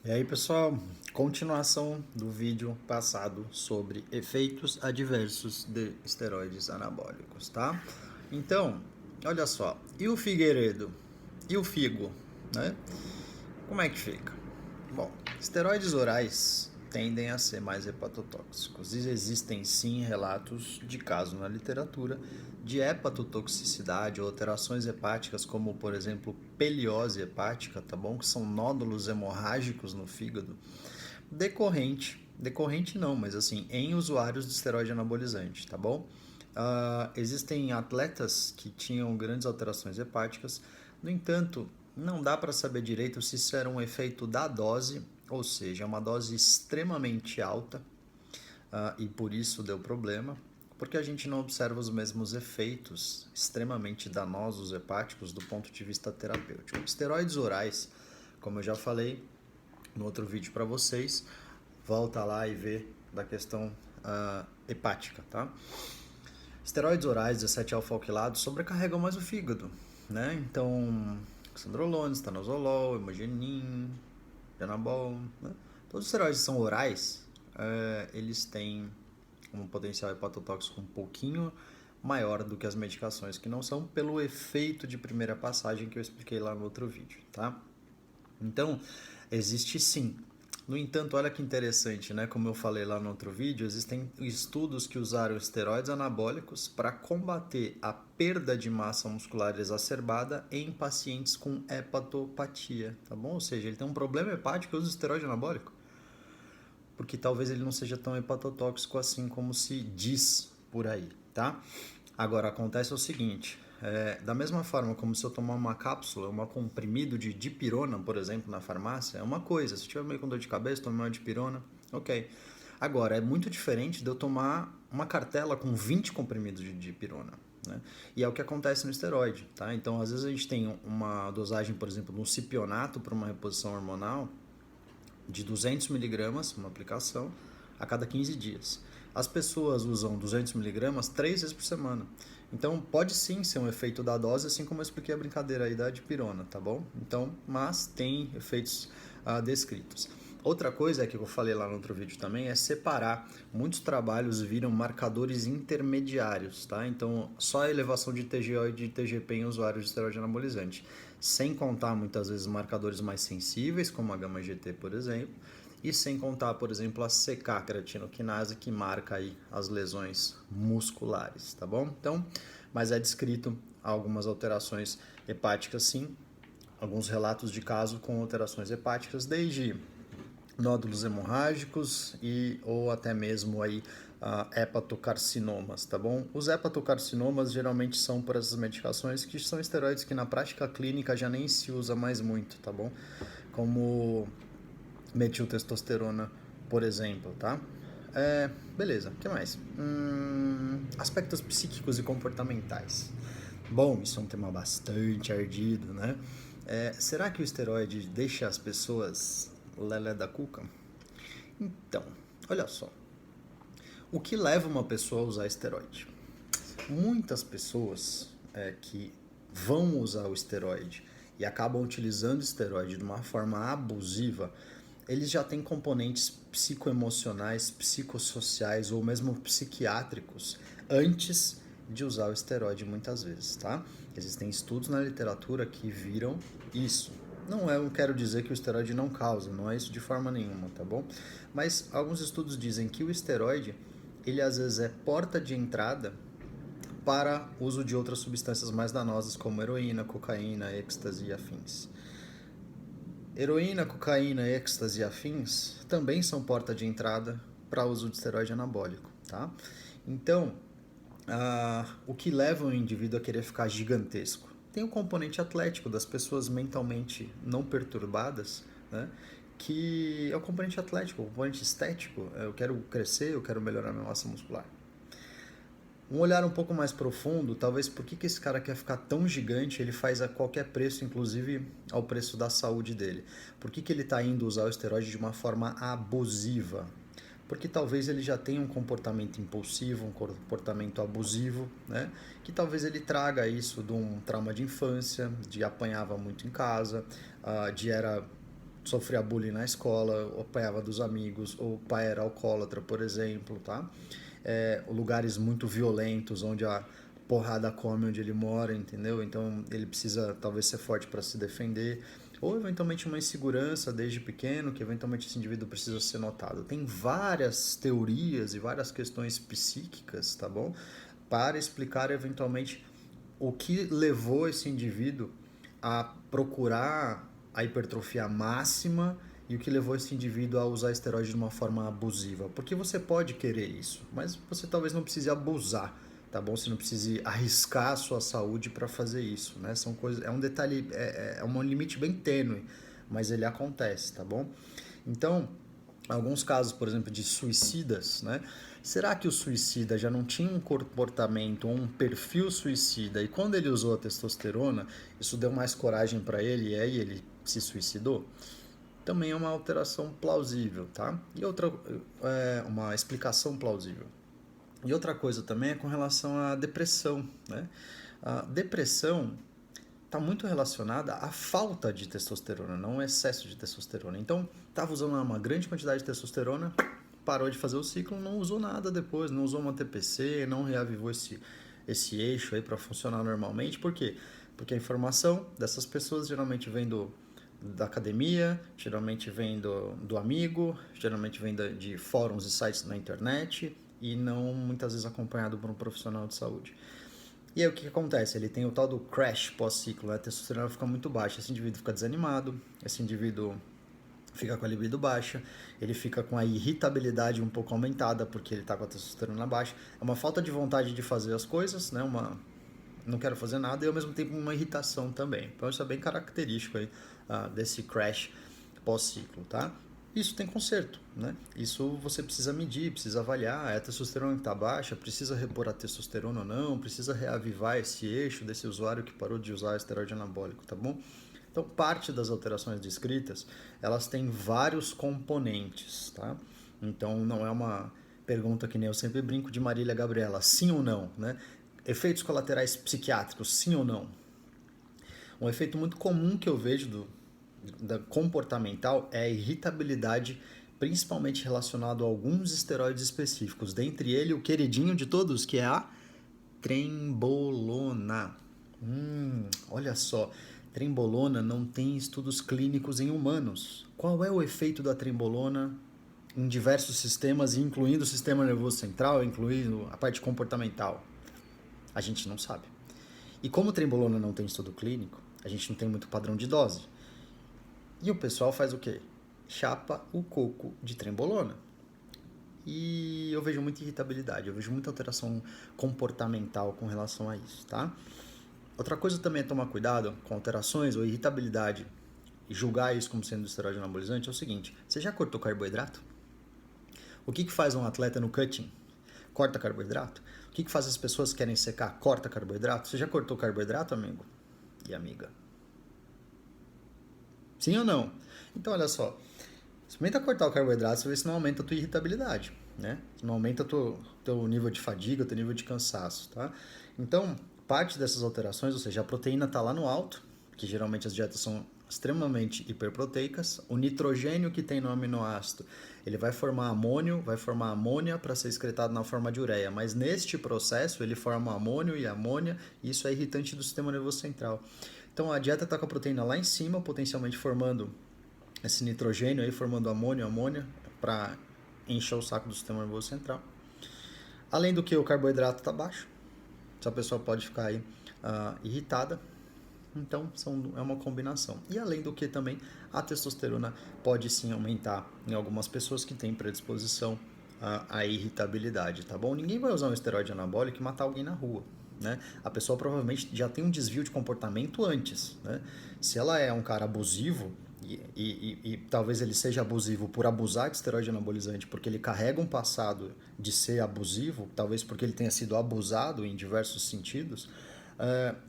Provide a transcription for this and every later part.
E aí, pessoal, continuação do vídeo passado sobre efeitos adversos de esteroides anabólicos, tá? Então, olha só, e o Figueiredo? E o figo, né? Como é que fica? Bom, esteroides orais tendem a ser mais hepatotóxicos. E existem sim relatos de casos na literatura de hepatotoxicidade ou alterações hepáticas, como por exemplo peliose hepática, tá bom? Que são nódulos hemorrágicos no fígado, decorrente não, mas assim, em usuários de esteroide anabolizante, tá bom? Existem atletas que tinham grandes alterações hepáticas, no entanto, não dá para saber direito se isso era um efeito da dose, ou seja, uma dose extremamente alta, e por isso deu problema, porque a gente não observa os mesmos efeitos extremamente danosos hepáticos do ponto de vista terapêutico. Esteroides orais, como eu já falei no outro vídeo para vocês, volta lá e vê da questão hepática, tá? Esteroides orais, 17-alfa-alquilados, sobrecarregam mais o fígado, né? Então, xandrolona, estanozolol, hemogenin, janabol, né? Todos os esteroides são orais, eles têm um potencial hepatotóxico um pouquinho maior do que as medicações que não são, pelo efeito de primeira passagem que eu expliquei lá no outro vídeo, tá? Então, existe sim. No entanto, olha que interessante, né? Como eu falei lá no outro vídeo, existem estudos que usaram esteroides anabólicos para combater a perda de massa muscular exacerbada em pacientes com hepatopatia, tá bom? Ou seja, ele tem um problema hepático e usa esteroide anabólico, porque talvez ele não seja tão hepatotóxico assim como se diz por aí, tá? Agora, acontece o seguinte, da mesma forma como se eu tomar uma cápsula, um comprimido de dipirona, por exemplo, na farmácia, é uma coisa. Se eu tiver meio com dor de cabeça, tomar uma dipirona, ok. Agora, é muito diferente de eu tomar uma cartela com 20 comprimidos de dipirona, né? E é o que acontece no esteroide, tá? Então, às vezes a gente tem uma dosagem, por exemplo, no cipionato para uma reposição hormonal, de 200 miligramas, uma aplicação, a cada 15 dias. As pessoas usam 200 miligramas 3 vezes por semana. Então, pode sim ser um efeito da dose, assim como eu expliquei a brincadeira aí da dipirona, tá bom? Então, mas tem efeitos descritos. Outra coisa é que eu falei lá no outro vídeo também é separar. Muitos trabalhos viram marcadores intermediários, tá? Então, só a elevação de TGO e de TGP em usuários de esteroide anabolizante, sem contar muitas vezes marcadores mais sensíveis, como a gama-GT, por exemplo, e sem contar, por exemplo, a CK, creatinoquinase, que marca aí as lesões musculares, tá bom? Então, mas é descrito algumas alterações hepáticas sim, alguns relatos de caso com alterações hepáticas, desde nódulos hemorrágicos e ou até mesmo aí hepatocarcinomas, tá bom? Os hepatocarcinomas geralmente são por essas medicações que são esteroides que na prática clínica já nem se usa mais muito, tá bom? Como metiltestosterona, por exemplo, tá? Beleza, o que mais? Aspectos psíquicos e comportamentais. Bom, isso é um tema bastante ardido, né? Será que o esteroide deixa as pessoas lelé da cuca? Então, olha só. O que leva uma pessoa a usar esteroide? Muitas pessoas que vão usar o esteroide e acabam utilizando o esteroide de uma forma abusiva, eles já têm componentes psicoemocionais, psicossociais ou mesmo psiquiátricos antes de usar o esteroide muitas vezes, tá? Existem estudos na literatura que viram isso. Não quero dizer que o esteroide não causa, não é isso de forma nenhuma, tá bom? Mas alguns estudos dizem que o esteroide, ele às vezes é porta de entrada para uso de outras substâncias mais danosas como heroína, cocaína, êxtase e afins. Heroína, cocaína, êxtase e afins também são porta de entrada para uso de esteroide anabólico, tá? Então, o que leva o indivíduo a querer ficar gigantesco? Tem o componente atlético das pessoas mentalmente não perturbadas, né? Que é o componente atlético, o componente estético. Eu quero crescer, eu quero melhorar minha massa muscular. Um olhar um pouco mais profundo, talvez por que esse cara quer ficar tão gigante, ele faz a qualquer preço, inclusive ao preço da saúde dele. Por que ele está indo usar o esteroide de uma forma abusiva? Porque talvez ele já tenha um comportamento impulsivo, um comportamento abusivo, né? Que talvez ele traga isso de um trauma de infância, de apanhava muito em casa, de era sofria bullying na escola, ou apanhava dos amigos, ou o pai era alcoólatra, por exemplo, tá? Lugares muito violentos, onde a porrada come onde ele mora, entendeu? Então ele precisa talvez ser forte para se defender, ou eventualmente uma insegurança desde pequeno, que eventualmente esse indivíduo precisa ser notado. Tem várias teorias e várias questões psíquicas, tá bom? Para explicar eventualmente o que levou esse indivíduo a procurar a hipertrofia máxima e o que levou esse indivíduo a usar esteroide de uma forma abusiva. Porque você pode querer isso, mas você talvez não precise abusar, tá bom? Você não precise arriscar a sua saúde para fazer isso, né? São coisas, é um detalhe, é um limite bem tênue, mas ele acontece, tá bom? Então, alguns casos, por exemplo, de suicidas, né? Será que o suicida já não tinha um comportamento ou um perfil suicida e quando ele usou a testosterona, isso deu mais coragem para ele e aí ele se suicidou? Também é uma alteração plausível, tá? E outra, uma explicação plausível. E outra coisa também é com relação à depressão, né? A depressão está muito relacionada à falta de testosterona, não ao excesso de testosterona. Então, estava usando uma grande quantidade de testosterona, parou de fazer o ciclo, não usou nada depois, não usou uma TPC, não reavivou esse eixo aí para funcionar normalmente. Por quê? Porque a informação dessas pessoas geralmente vem da academia, geralmente vem do amigo, geralmente vem de fóruns e sites na internet e não muitas vezes acompanhado por um profissional de saúde. E aí o que acontece? Ele tem o tal do crash pós-ciclo, a testosterona fica muito baixa, esse indivíduo fica desanimado, esse indivíduo fica com a libido baixa, ele fica com a irritabilidade um pouco aumentada porque ele está com a testosterona baixa, é uma falta de vontade de fazer as coisas, né? Não quero fazer nada e ao mesmo tempo uma irritação também. Então isso é bem característico aí, desse crash pós-ciclo, tá? Isso tem conserto, né? Isso você precisa medir, precisa avaliar, a testosterona está baixa, precisa repor a testosterona ou não, precisa reavivar esse eixo desse usuário que parou de usar esteroide anabólico, tá bom? Então, parte das alterações descritas, elas têm vários componentes, tá? Então, não é uma pergunta que nem eu sempre brinco de Marília Gabriela, sim ou não, né? Efeitos colaterais psiquiátricos, sim ou não? Um efeito muito comum que eu vejo da comportamental é a irritabilidade, principalmente relacionado a alguns esteroides específicos. Dentre ele, o queridinho de todos, que é a trembolona. Olha só, trembolona não tem estudos clínicos em humanos. Qual é o efeito da trembolona em diversos sistemas, incluindo o sistema nervoso central, incluindo a parte comportamental? A gente não sabe. E como trembolona não tem estudo clínico, a gente não tem muito padrão de dose. E o pessoal faz o quê? Chapa o coco de trembolona. E eu vejo muita irritabilidade, eu vejo muita alteração comportamental com relação a isso, tá? Outra coisa também é tomar cuidado com alterações ou irritabilidade e julgar isso como sendo esteroide anabolizante é o seguinte: você já cortou carboidrato? O que faz um atleta no cutting? Corta carboidrato? O que faz as pessoas que querem secar? Corta carboidrato? Você já cortou carboidrato, amigo e amiga? Sim ou não? Então, olha só. Experimenta cortar o carboidrato, você vê se não aumenta a tua irritabilidade, né? Não aumenta o teu nível de fadiga, teu nível de cansaço, tá? Então, parte dessas alterações, ou seja, a proteína está lá no alto, que geralmente as dietas são extremamente hiperproteicas. O nitrogênio que tem no aminoácido, ele vai formar amônio, vai formar amônia para ser excretado na forma de ureia, mas neste processo ele forma amônio e amônia, e isso é irritante do sistema nervoso central. Então a dieta está com a proteína lá em cima, potencialmente formando esse nitrogênio aí, formando amônia, para encher o saco do sistema nervoso central. Além do que o carboidrato está baixo, essa pessoa pode ficar aí irritada. Então é uma combinação. E além do que também a testosterona pode sim aumentar em algumas pessoas que têm predisposição à irritabilidade, tá bom? Ninguém vai usar um esteroide anabólico e matar alguém na rua. Né? A pessoa provavelmente já tem um desvio de comportamento antes. Né? Se ela é um cara abusivo, e talvez ele seja abusivo por abusar de esteroide anabolizante, porque ele carrega um passado de ser abusivo, talvez porque ele tenha sido abusado em diversos sentidos,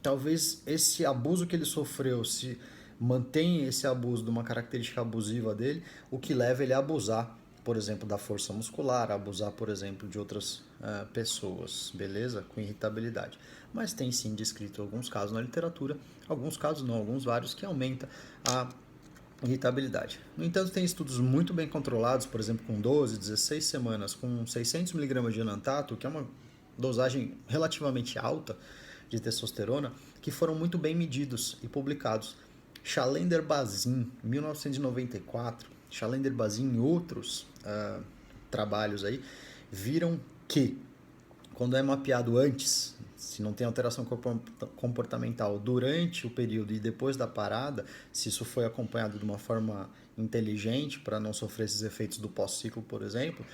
talvez esse abuso que ele sofreu, se mantém esse abuso de uma característica abusiva dele, o que leva ele a abusar, por exemplo, da força muscular, a abusar, por exemplo, de outras pessoas, beleza? Com irritabilidade. Mas tem sim descrito alguns casos na literatura, alguns casos não, alguns vários, que aumenta a irritabilidade. No entanto, tem estudos muito bem controlados, por exemplo, com 12, 16 semanas, com 600 miligramas de enantato, que é uma dosagem relativamente alta de testosterona, que foram muito bem medidos e publicados. Chalender-Bazin, 1994, Chalender-Bazin e outros trabalhos aí, viram que quando é mapeado antes, se não tem alteração comportamental durante o período e depois da parada, se isso foi acompanhado de uma forma inteligente para não sofrer esses efeitos do pós-ciclo, por exemplo,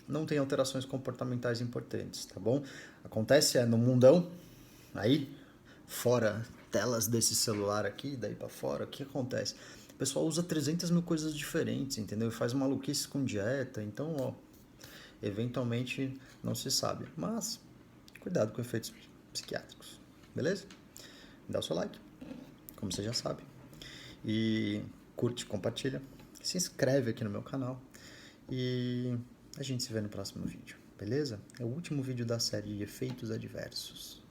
não tem alterações comportamentais importantes, tá bom? Acontece no mundão, aí, fora telas desse celular aqui, daí para fora, o que acontece? O pessoal usa 300 mil coisas diferentes, entendeu? E faz maluquice com dieta, então, ó, eventualmente não se sabe. Mas, cuidado com efeitos psiquiátricos, beleza? Dá o seu like, como você já sabe. E curte, compartilha. Se inscreve aqui no meu canal. E a gente se vê no próximo vídeo, beleza? É o último vídeo da série de efeitos adversos.